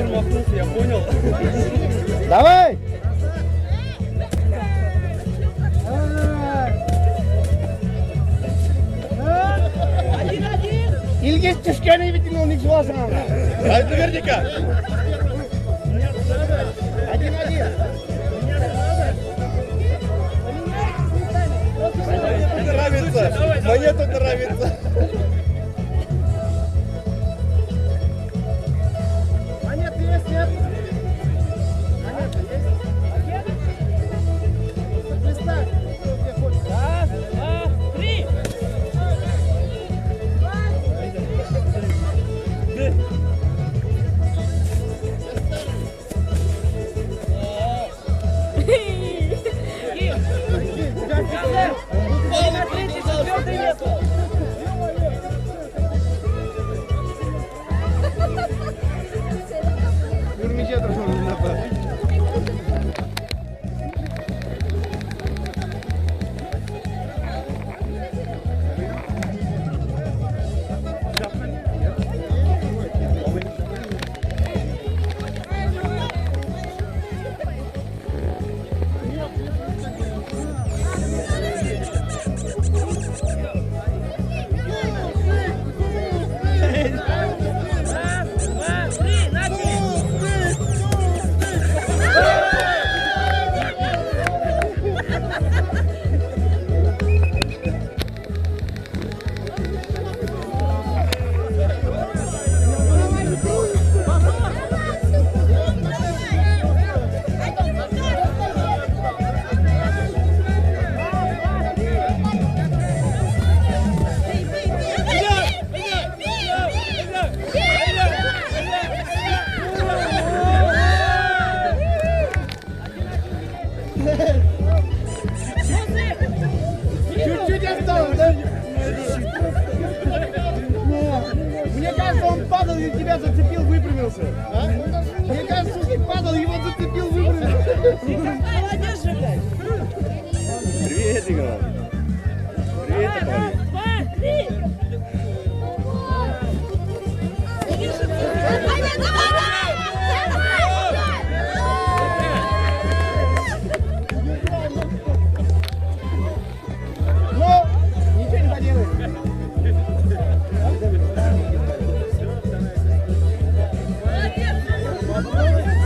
промахнулся, я понял. Давай! İlginç düşkeni bitin onu ikisi Hadi Верника. Hadi. Нравится. Мне тут нравится. Монеты есть, нет? Монеты есть? Представь, где хочешь. Раз, два, три. Görmeyeceğiz onu. Чуть-чуть осталось, да? Мне кажется, он падал и тебя зацепил, выпрямился. А? Мне кажется, он падал, его зацепил, выпрямился. Молодец же, блядь. Привет, игра. Привет, Раз, два, три. Но ничего не поделаешь. Молодец.